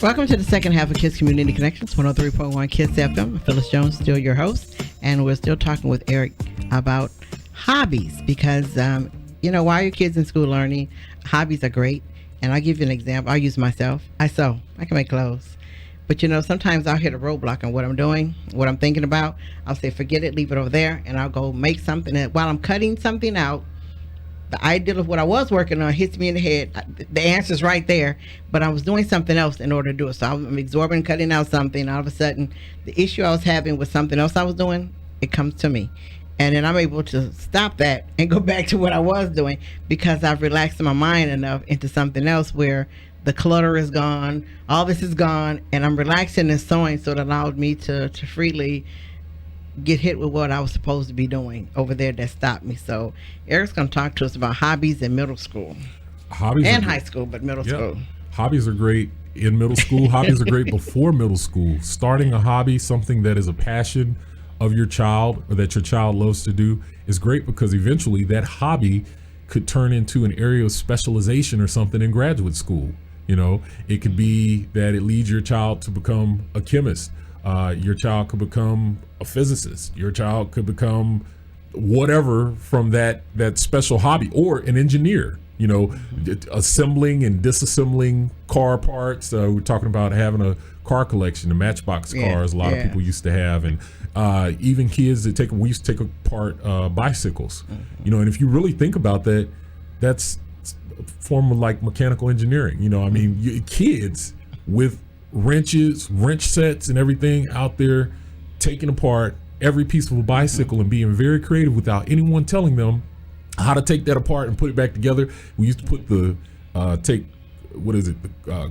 Welcome to the second half of Kids Community Connections, 103.1 Kids FM. Phyllis Jones, still your host, and we're still talking with Eric about hobbies because, while your kids in school learning, hobbies are great. And I'll give you an example. I'll use myself. I sew. I can make clothes. But, sometimes I'll hit a roadblock on what I'm doing, what I'm thinking about. I'll say, forget it, leave it over there, and I'll go make something. And while I'm cutting something out, the idea of what I was working on hits me in the head. The answer's right there, but I was doing something else in order to do it. So I'm absorbing, cutting out something. All of a sudden, the issue I was having with something else I was doing, it comes to me. And then I'm able to stop that and go back to what I was doing because I've relaxed my mind enough into something else where the clutter is gone, all this is gone, and I'm relaxing and sewing, so it allowed me to freely get hit with what I was supposed to be doing over there that stopped me. So Eric's going to talk to us about hobbies in middle school. Hobbies and high school, but middle school. Hobbies are great in middle school. Hobbies are great before middle school. Starting a hobby, something that is a passion of your child or that your child loves to do, is great because eventually that hobby could turn into an area of specialization or something in graduate school. It could be that it leads your child to become a chemist. Your child could become a physicist. Your child could become whatever from that special hobby, or an engineer, assembling and disassembling car parts. We're talking about having a car collection, the Matchbox cars a lot of people used to have, and even kids that we used to take apart bicycles, and if you really think about that, that's a form of like mechanical engineering. Kids with wrench sets and everything out there taking apart every piece of a bicycle and being very creative without anyone telling them how to take that apart and put it back together. We used to put the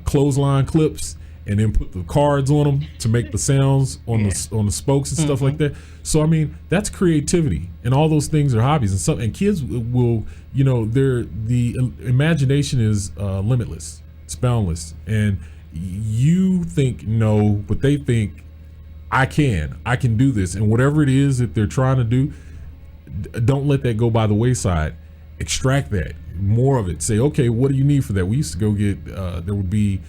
clothesline clips and then put the cards on them to make the sounds on the spokes and stuff like that. So that's creativity, and all those things are hobbies. And kids will, the imagination is limitless, it's boundless, and you think no, but they think I can do this. And whatever it is that they're trying to do, don't let that go by the wayside. Extract that, more of it. Say, okay, what do you need for that? We used to go get, there would be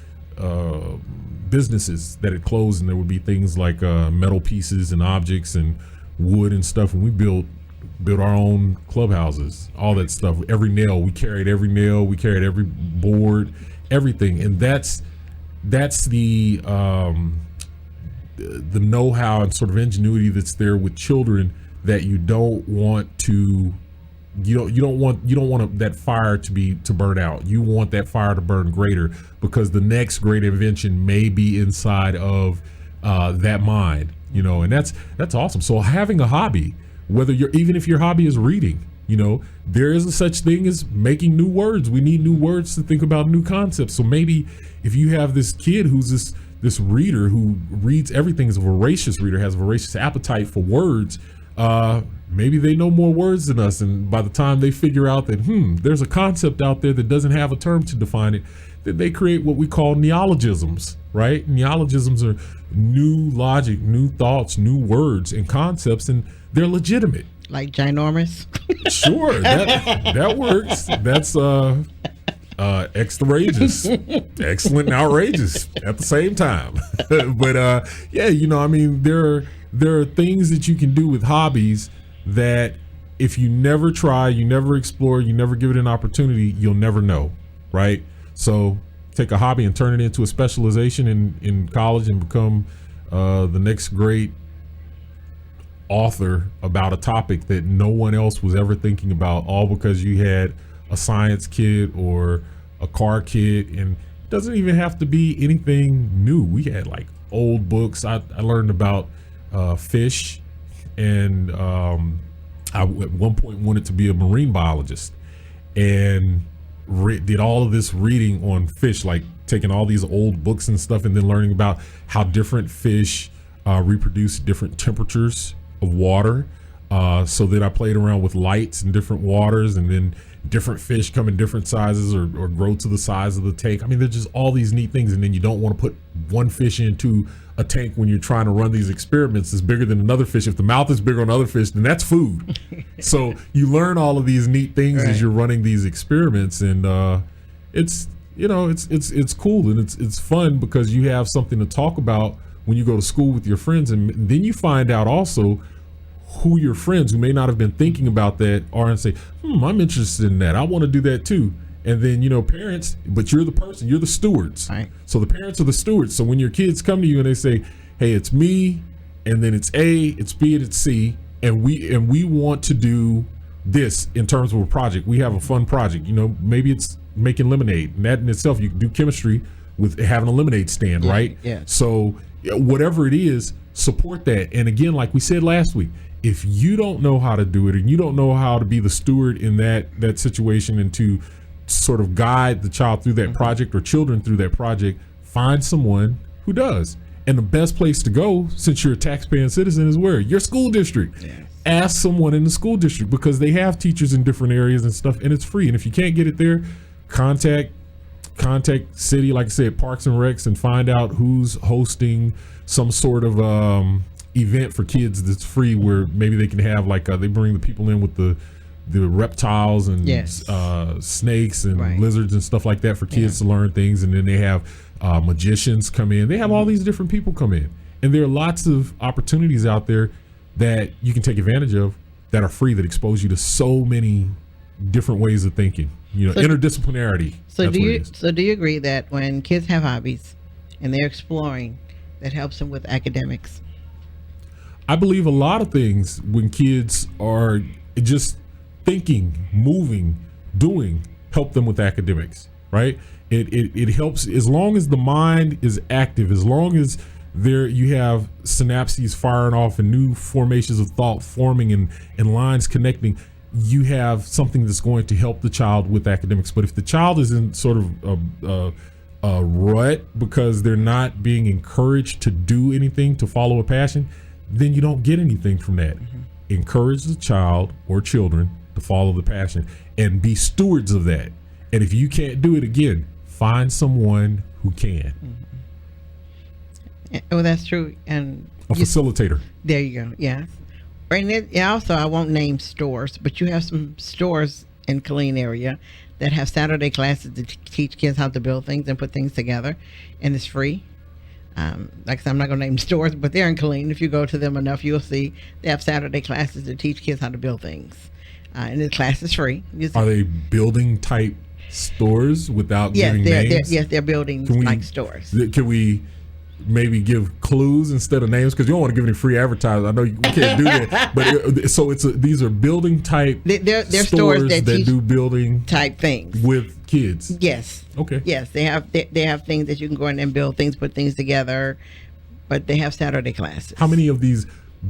businesses that had closed, and there would be things like metal pieces and objects and wood and stuff. And we built our own clubhouses, all that stuff. Every nail, we carried every board, everything. And that's the know-how and sort of ingenuity that's there with children that you don't want to. You don't want that fire to burn out. You want that fire to burn greater, because the next great invention may be inside of that mind. And that's awesome. So having a hobby, even if your hobby is reading, there is a such thing as making new words. We need new words to think about new concepts. So maybe if you have this kid who's this reader who reads everything, is a voracious reader, has a voracious appetite for words, maybe they know more words than us, and by the time they figure out that there's a concept out there that doesn't have a term to define it, then they create what we call neologisms, right? Neologisms are new logic, new thoughts, new words and concepts, and they're legitimate. Like ginormous? Sure, that works. That's extraneous, excellent and outrageous at the same time. But there are things that you can do with hobbies that if you never try, you never explore, you never give it an opportunity, you'll never know, right? So take a hobby and turn it into a specialization in college and become the next great author about a topic that no one else was ever thinking about, all because you had a science kit or a car kit. And it doesn't even have to be anything new. We had like old books. I learned about fish, and I at one point wanted to be a marine biologist, and did all of this reading on fish, like taking all these old books and stuff, and then learning about how different fish reproduce different temperatures of water. So then I played around with lights in different waters, and then different fish come in different sizes or grow to the size of the tank. There's just all these neat things. And then you don't want to put one fish into a tank when you're trying to run these experiments that's bigger than another fish. If the mouth is bigger on other fish, then that's food. So you learn all of these neat things as you're running these experiments, and it's it's cool, and it's fun because you have something to talk about when you go to school with your friends, and then you find out also who your friends who may not have been thinking about that are, and say, I'm interested in that. I want to do that too. And then, parents, but you're the stewards. Right. So the parents are the stewards. So when your kids come to you and they say, hey, it's me, and then it's A, it's B, and it's C, and we want to do this in terms of a project. We have a fun project. Maybe it's making lemonade, and that in itself, you can do chemistry with having a lemonade stand, right? Yeah. So whatever it is, support that. And again, like we said last week, if you don't know how to do it, and you don't know how to be the steward in that situation, and to sort of guide the child through that project, or children through that project, find someone who does. And the best place to go, since you're a taxpaying citizen, is where? Your school district. Yes. Ask someone in the school district, because they have teachers in different areas and stuff, and it's free. And if you can't get it there, contact city, like I said, Parks and Recs, and find out who's hosting some sort of event for kids that's free, where maybe they can have they bring the people in with the reptiles and yes. Snakes and right. lizards and stuff like that for kids to learn things. And then they have magicians come in. They have all these different people come in, and there are lots of opportunities out there that you can take advantage of that are free, that expose you to so many different ways of thinking. Interdisciplinarity. So do you agree that when kids have hobbies and they're exploring, that helps them with academics? I believe a lot of things, when kids are just thinking, moving, doing, help them with academics, right? It helps as long as the mind is active, as long as you have synapses firing off and new formations of thought forming and lines connecting. You have something that's going to help the child with academics. But if the child is in sort of a rut because they're not being encouraged to do anything, to follow a passion, then you don't get anything from that. Encourage the child or children to follow the passion and be stewards of that. And if you can't do it, again, find someone who can. Well, that's true. And a facilitator. There you go. Yeah. And also, I won't name stores, but you have some stores in Killeen area that have Saturday classes to teach kids how to build things and put things together, and it's free. Like I said, I'm not going to name stores, but they're in Killeen. If you go to them enough, you'll see they have Saturday classes to teach kids how to build things, and the class is free. Are they building type stores without giving names? Yes, they're building like stores. Can we maybe give clues instead of names, because you don't want to give any free advertising? I know we can't do that, but these are building type. They're stores that do building type things with kids. Yes. Okay. Yes, they have things that you can go in and build things, put things together, but they have Saturday classes. How many of these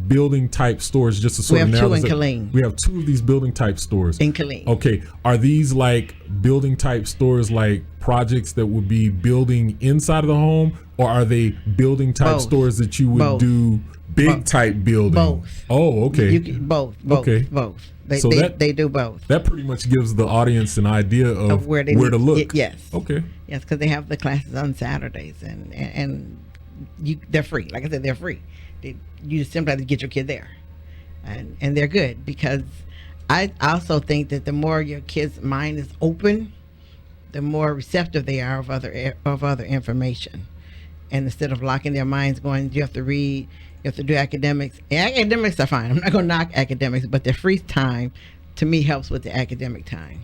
building type stores, just to sort of narrow this? We have 2 in Killeen. We have 2 of these building type stores in Killeen. Okay, are these like building type stores, like projects that would be building inside of the home, or are they building type stores that you would do big type building? Both. Oh, okay. Both. Okay. Both. They do both. That pretty much gives the audience an idea of where to look. Yes. Okay. Yes, because they have the classes on Saturdays, and they're free. Like I said, they're free. You simply have to get your kid there, and they're good, because I also think that the more your kid's mind is open, the more receptive they are of other information. And instead of locking their minds, going, you have to read, you have to do academics. And academics are fine. I'm not going to knock academics, but the free time, to me, helps with the academic time.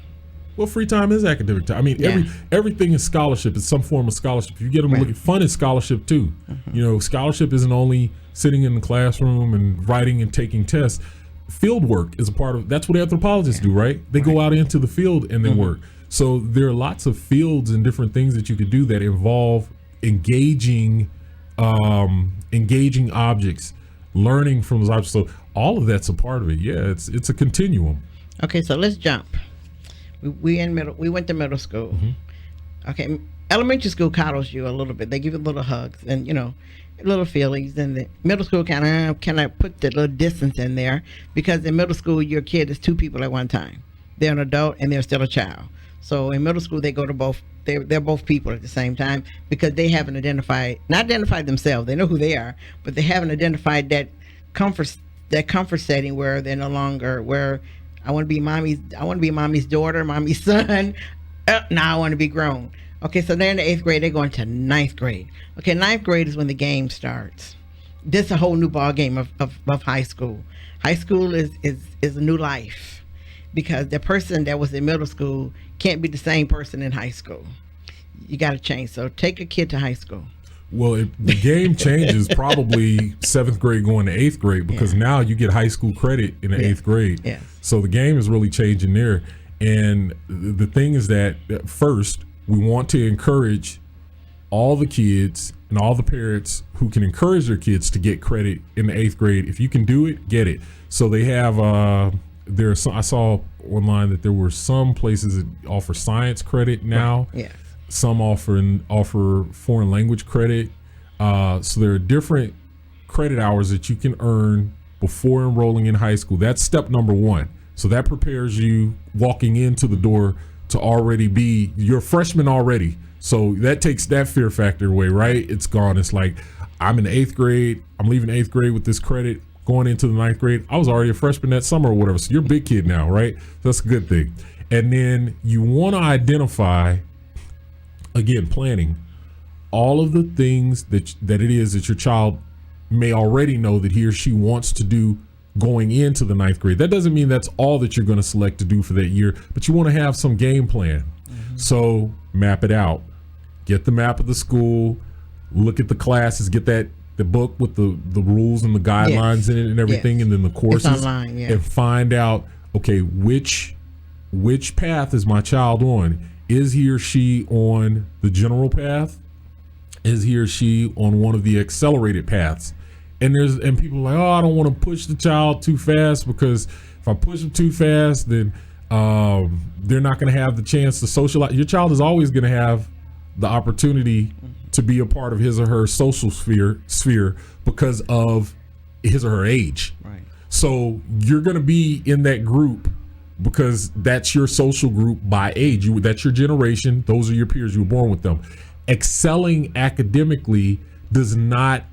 Well, free time is academic time. I mean, everything is scholarship. It's some form of scholarship. If you get them looking, fun is scholarship too. Scholarship isn't only sitting in the classroom and writing and taking tests. Field work is a part of. That's what anthropologists do, right? They go out into the field and then work. So there are lots of fields and different things that you could do that involve engaging objects, learning from those objects. So all of that's a part of it. Yeah, it's a continuum. Okay, so let's jump. We went to middle school. Okay, elementary school coddles you a little bit. They give you little hugs and little feelings. And the middle school kind of put the little distance in there, because in middle school your kid is 2 people at one time. They're an adult and they're still a child. So in middle school they go to both. They're both people at the same time, because they haven't not identified themselves. They know who they are, but they haven't identified that comfort setting where they're no longer where I want to be mommy's daughter, mommy's son. Now I want to be grown. Okay, so they're in the 8th grade. They're going to 9th grade. Okay, 9th grade is when the game starts. This is a whole new ball game of high school. High school is a new life because the person that was in middle school can't be the same person in high school. You got to change. So take a kid to high school. Well, the game changes probably 7th grade going to 8th grade because now you get high school credit in the 8th grade. Yes. So the game is really changing there. And the thing is that first, we want to encourage all the kids and all the parents who can encourage their kids to get credit in the 8th grade. If you can do it, get it. So they have, I saw online that there were some places that offer science credit now. Yes. Some offer foreign language credit. So there are different credit hours that you can earn before enrolling in high school. That's step number 1. So that prepares you walking into the door to already be, you're a freshman already. So that takes that fear factor away, right? It's gone. It's like, I'm in the 8th grade. I'm leaving 8th grade with this credit, going into the 9th grade. I was already a freshman that summer or whatever. So you're a big kid now, right? So that's a good thing. And then you want to identify, again, planning all of the things that it is that your child may already know that he or she wants to do going into the 9th grade. That doesn't mean that's all that you're going to select to do for that year, but you want to have some game plan. So map it out. Get the map of the school, look at the classes, get the book with the rules and the guidelines in it and everything, and then the courses. It's online, and find out, okay, which path is my child on? Is he or she on the general path? Is he or she on one of the accelerated paths? And people are like, oh, I don't want to push the child too fast because if I push them too fast, then they're not going to have the chance to socialize. Your child is always going to have the opportunity to be a part of his or her social sphere because of his or her age. Right. So you're going to be in that group because that's your social group by age. That's your generation. Those are your peers. You were born with them. Excelling academically does not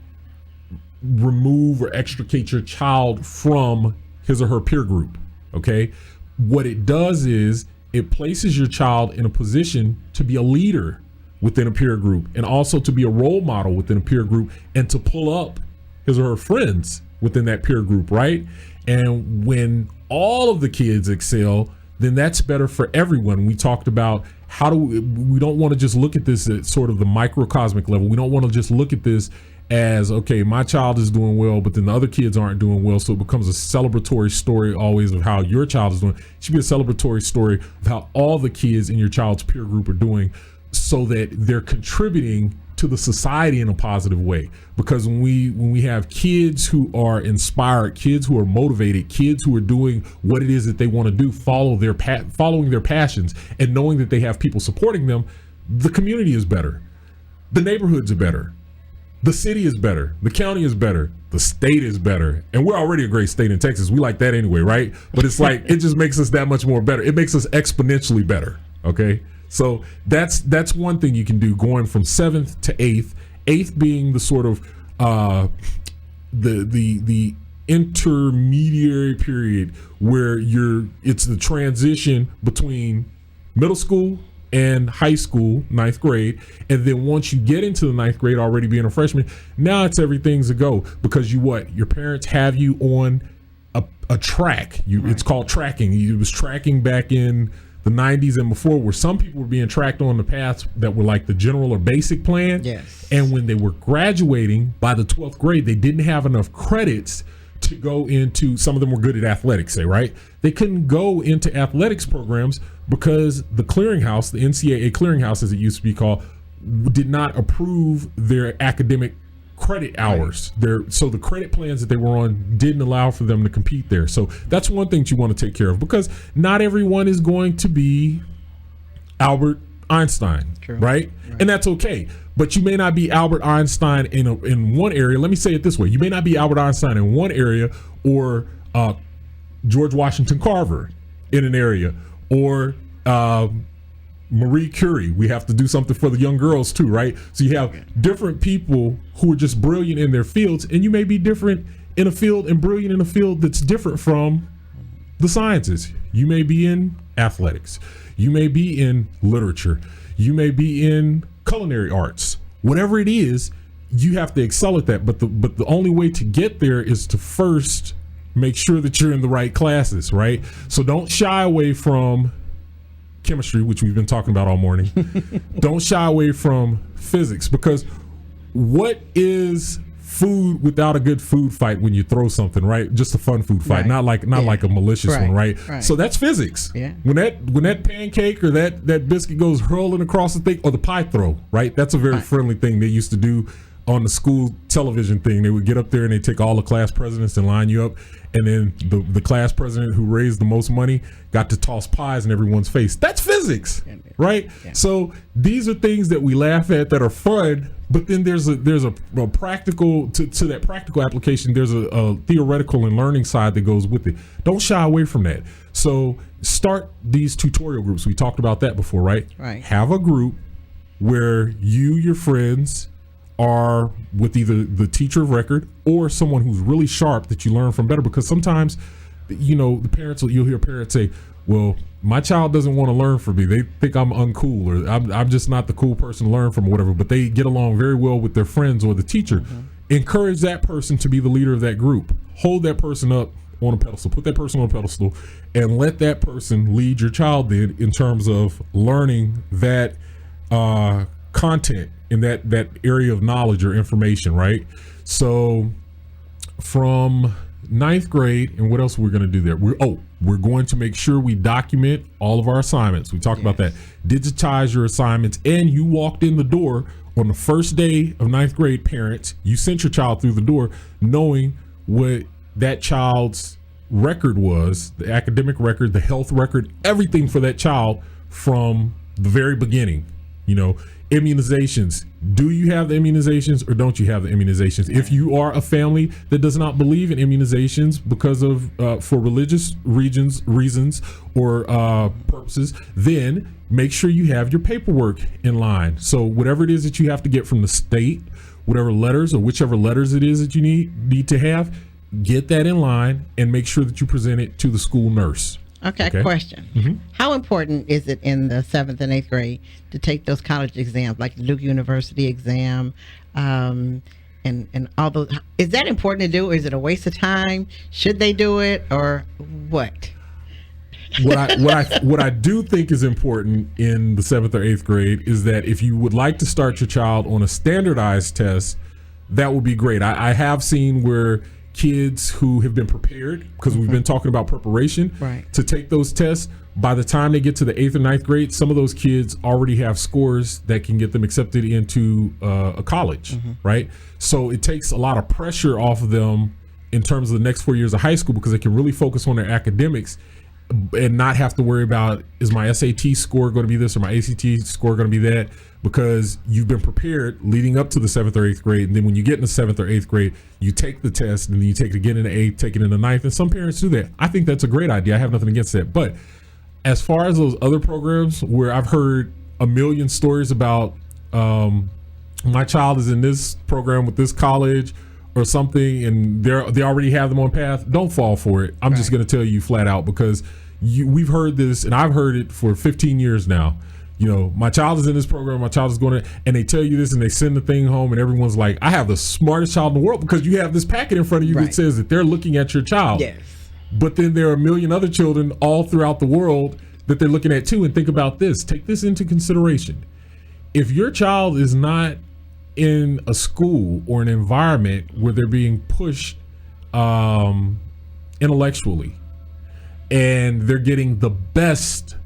remove or extricate your child from his or her peer group. Okay. What it does is it places your child in a position to be a leader within a peer group and also to be a role model within a peer group and to pull up his or her friends within that peer group, right? And when all of the kids excel, then that's better for everyone. We talked about we don't want to just look at this at sort of the microcosmic level. We don't want to just look at this as, okay, my child is doing well, but then the other kids aren't doing well. So it becomes a celebratory story always of how your child is doing. It should be a celebratory story of how all the kids in your child's peer group are doing so that they're contributing to the society in a positive way. Because when we have kids who are inspired, kids who are motivated, kids who are doing what it is that they want to do, following their passions and knowing that they have people supporting them, the community is better. The neighborhoods are better. The city is better. The county is better. The state is better. And we're already a great state in Texas. We like that anyway, right? But it's like, it just makes us that much more better. It makes us exponentially better. Okay. So that's one thing you can do going from 7th to 8th. 8th being the sort of the intermediary period where it's the transition between middle school and high school, 9th grade. And then once you get into the 9th grade, already being a freshman, now it's everything's a go because your parents have you on a track. Right. It's called tracking. It was tracking back in the 90s and before, where some people were being tracked on the paths that were like the general or basic plan. Yes. And when they were graduating by the 12th grade, they didn't have enough credits to go into, some of them were good at athletics, say, right? They couldn't go into athletics programs because the clearinghouse, the NCAA clearinghouse as it used to be called, did not approve their academic credit hours. Right. So the credit plans that they were on didn't allow for them to compete there. So that's one thing you want to take care of, because not everyone is going to be Albert Einstein. True. Right? And that's okay. But you may not be Albert Einstein in one area. Let me say it this way. You may not be Albert Einstein in one area, or George Washington Carver in an area, or Marie Curie. We have to do something for the young girls too, right? So you have different people who are just brilliant in their fields, and you may be different in a field and brilliant in a field that's different from the sciences. You may be in athletics. You may be in literature. You may be in culinary arts. Whatever it is, you have to excel at that. But the only way to get there is to first make sure that you're in the right classes, right? So don't shy away from chemistry, which we've been talking about all morning. Don't shy away from physics, because what is food without a good food fight when you throw something, right? Just a fun food fight, not like a malicious one, right? So that's physics. Yeah. When that pancake or that biscuit goes hurling across the thing, or the pie throw, right? That's a very friendly thing they used to do on the school television thing. They would get up there and they take all the class presidents and line you up, and then the class president who raised the most money got to toss pies in everyone's face. That's physics, right? Yeah. So these are things that we laugh at that are fun, but then there's a practical to that practical application. There's a theoretical and learning side that goes with it. Don't shy away from that. So start these tutorial groups. We talked about that before, right? Right. Have a group where your friends are with either the teacher of record or someone who's really sharp that you learn from better. Because sometimes, the parents, you'll hear parents say, well, my child doesn't want to learn from me. They think I'm uncool, or I'm just not the cool person to learn from, or whatever. But they get along very well with their friends or the teacher. Mm-hmm. Encourage that person to be the leader of that group. Hold that person up on a pedestal. Put that person on a pedestal and let that person lead your child in terms of learning that content in that area of knowledge or information, right? So from 9th grade, and what else we're going to do there? We're going to make sure we document all of our assignments. We talked about that. Digitize your assignments. And you walked in the door on the first day of 9th grade, parents, you sent your child through the door knowing what that child's record was, the academic record, the health record, everything for that child from the very beginning. Immunizations. Do you have the immunizations or don't you have the immunizations? If you are a family that does not believe in immunizations because of for religious reasons or purposes, then make sure you have your paperwork in line. So whatever it is that you have to get from the state, whatever letters or whichever letters it is that you need to have, get that in line and make sure that you present it to the school nurse. Okay. Question. Mm-hmm. How important is it in the 7th and 8th grade to take those college exams, like the Duke University exam, and all those? Is that important to do, or is it a waste of time? Should they do it, or what? What I do think is important in the 7th or 8th grade is that if you would like to start your child on a standardized test, that would be great. I have seen where kids who have been prepared, because we've been talking about preparation, to take those tests, by the time they get to the 8th and 9th grade, some of those kids already have scores that can get them accepted into a college, right? So it takes a lot of pressure off of them in terms of the next 4 years of high school, because they can really focus on their academics and not have to worry about, is my SAT score going to be this or my ACT score going to be that, because you've been prepared leading up to the 7th or 8th grade. And then when you get in the 7th or 8th grade, you take the test and then you take it again in the 8th, take it in the 9th. And some parents do that. I think that's a great idea. I have nothing against that. But as far as those other programs where I've heard a million stories about my child is in this program with this college or something, and they already have them on path, don't fall for it. I'm just going to tell you flat out, because we've heard this, and I've heard it for 15 years now. My child is in this program, my child is going to, and they tell you this and they send the thing home and everyone's like, I have the smartest child in the world, because you have this packet in front of you that says that they're looking at your child. Yes. But then there are a million other children all throughout the world that they're looking at too. And think about this, take this into consideration. If your child is not in a school or an environment where they're being pushed intellectually and they're getting the best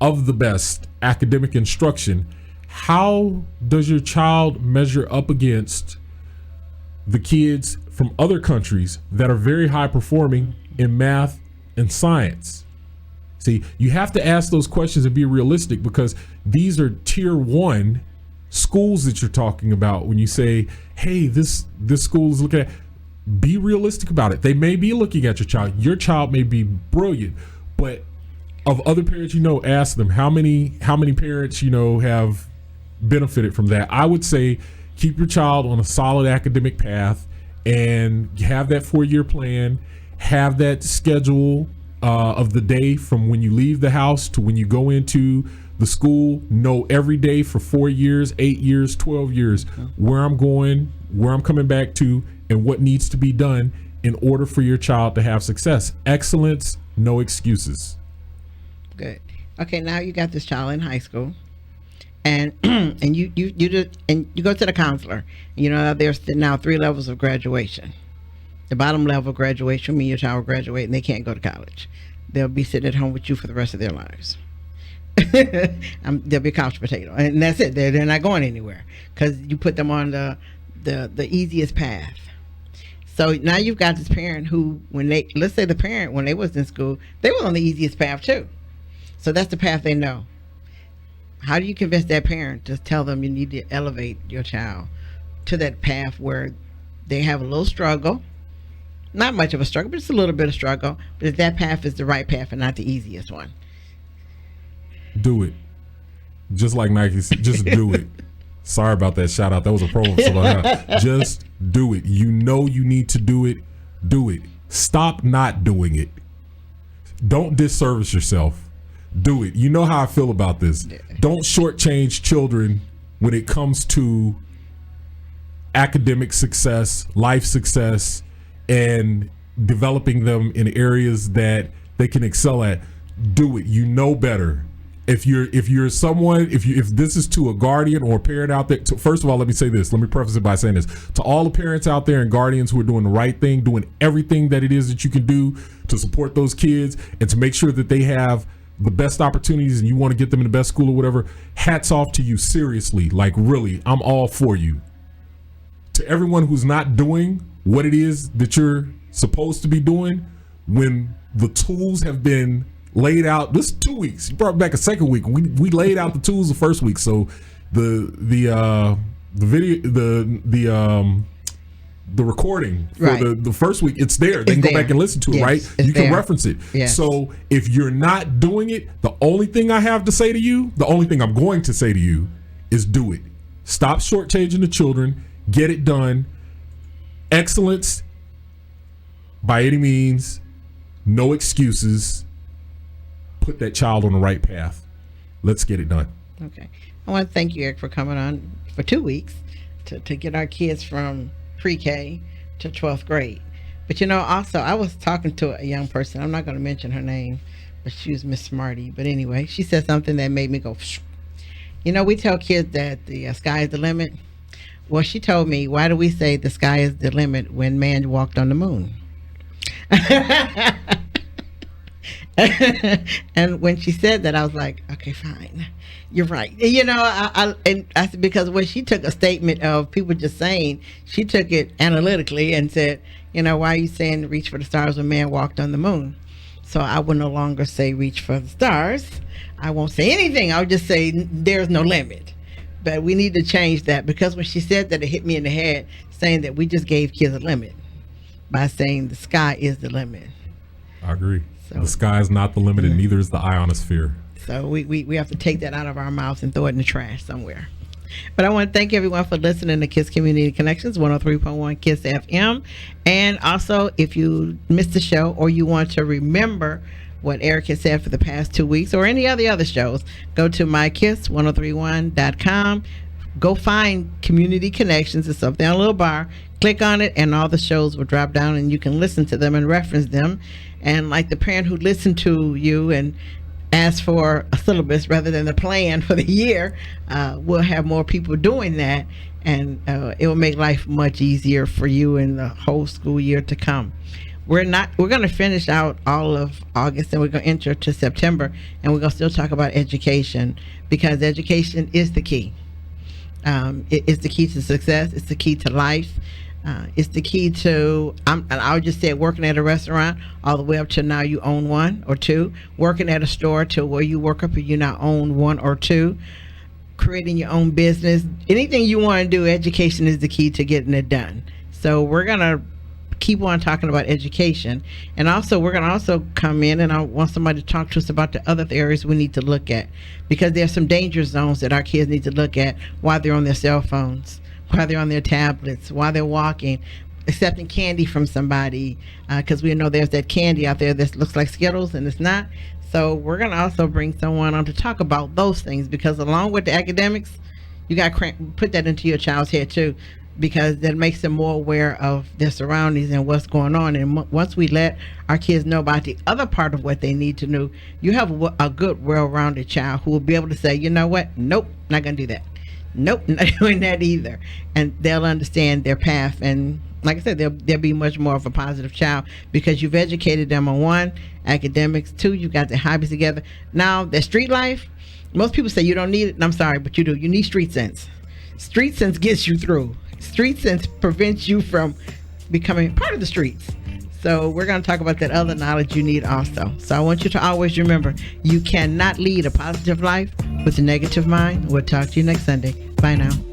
of the best academic instruction, how does your child measure up against the kids from other countries that are very high performing in math and science? See, you have to ask those questions and be realistic, because these are tier 1 schools that you're talking about. When you say, hey, this school is looking at, be realistic about it. They may be looking at your child. Your child may be brilliant, but of other parents, ask them how many parents, have benefited from that. I would say keep your child on a solid academic path and have that 4-year plan, have that schedule of the day, from when you leave the house to when you go into the school. Know every day for 4 years, 8 years, 12 years, where I'm going, where I'm coming back to, and what needs to be done in order for your child to have success. Excellence, no excuses. Good. Okay, now you got this child in high school, and and you go to the counselor. You know, there's now 3 levels of graduation. The bottom level of graduation means your child will graduate and they can't go to college. They'll be sitting at home with you for the rest of their lives. They'll be a couch potato, and that's it. They're not going anywhere because you put them on the easiest path. So now you've got this parent who, let's say the parent, when they was in school, they were on the easiest path too. So that's the path they know. How do you convince that parent to tell them you need to elevate your child to that path where they have a little struggle? Not much of a struggle, but it's a little bit of struggle. But if that path is the right path and not the easiest one. Do it. Just like Nike said, just do it. Sorry about that shout out. That was a promo for somebody else. Just do it. You know you need to do it. Do it. Stop not doing it. Don't disservice yourself. Do it. You know how I feel about this. Don't shortchange children when it comes to academic success, life success, and developing them in areas that they can excel at. Do it. You know better. If you're someone, if this is to a guardian or a parent out there, first of all, let me say this. Let me preface it by saying this. To all the parents out there and guardians who are doing the right thing, doing everything that it is that you can do to support those kids and to make sure that they have the best opportunities and you want to get them in the best school or whatever, hats off to you, seriously. Like, really, I'm all for you. To everyone who's not doing what it is that you're supposed to be doing, when the tools have been laid out, this 2 weeks, you brought back a second week. We laid out the tools the first week, so the video, the recording for right. the first week, it's there. They can go back and listen to it, right? You can reference it. Yes. So if you're not doing it, the only thing I have to say to you, the only thing I'm going to say to you is do it. Stop shortchanging the children. Get it done. Excellence by any means. No excuses. Put that child on the right path. Let's get it done. Okay. I want to thank you, Eric, for coming on for 2 weeks to get our kids from pre-K to 12th grade. But you know, also, I was talking to a young person. I'm not going to mention her name, but she was Miss Smarty. But anyway, she said something that made me go, psh. You know, we tell kids that the sky is the limit. Well, she told me, why do we say the sky is the limit when man walked on the moon? And when she said that, I was like, okay, fine, you're right. You know, I said, because when she took a statement of people just saying, she took it analytically and said, you know, why are you saying reach for the stars when man walked on the moon? So I will no longer say reach for the stars. I won't say anything. I'll just say there's no limit. But we need to change that, because when she said that, it hit me in the head, saying that we just gave kids a limit by saying the sky is the limit. I agree. So, the sky is not the limit, and neither is the ionosphere. So we have to take that out of our mouths and throw it in the trash somewhere. But I want to thank everyone for listening to Kids Community Connections, 103.1 Kids FM. And also, if you missed the show or you want to remember what Eric has said for the past 2 weeks or any other shows, go to mykiss1031.com. Go find Community Connections. It's up there on a little bar. Click on it and all the shows will drop down and you can listen to them and reference them. And like the parent who listened to you and asked for a syllabus rather than the plan for the year, we'll have more people doing that, and it will make life much easier for you in the whole school year to come. We're going to finish out all of August, and we're going to enter to September, and we're going to still talk about education, because education is the key. It is the key to success. It's the key to life. It's the key to, I would just say, working at a restaurant all the way up to now you own 1 or 2, working at a store to where you work up and you now own 1 or 2, creating your own business. Anything you want to do, education is the key to getting it done. So we're going to keep on talking about education, and also we're going to also come in, and I want somebody to talk to us about the other areas we need to look at, because there's some danger zones that our kids need to look at while they're on their cell phones, while they're on their tablets, while they're walking. accepting candy from somebody, because we know there's that candy out there that looks like Skittles and it's not. So we're going to also bring someone on to talk about those things, because along with the academics, you got to put that into your child's head too, because that makes them more aware of their surroundings and what's going on. And once we let our kids know about the other part of what they need to know, you have a good, well-rounded child who will be able to say, you know what, nope, not going to do that. Nope, not doing that either. And they'll understand their path. And like I said, they'll be much more of a positive child, because you've educated them on one, academics, two, you've got their hobbies together. Now, their street life, most people say you don't need it, and I'm sorry, but you do. You need street sense. Street sense gets you through. Street sense prevents you from becoming part of the streets. So we're going to talk about that other knowledge you need also. So I want you to always remember, you cannot lead a positive life with a negative mind. We'll talk to you next Sunday. Bye now.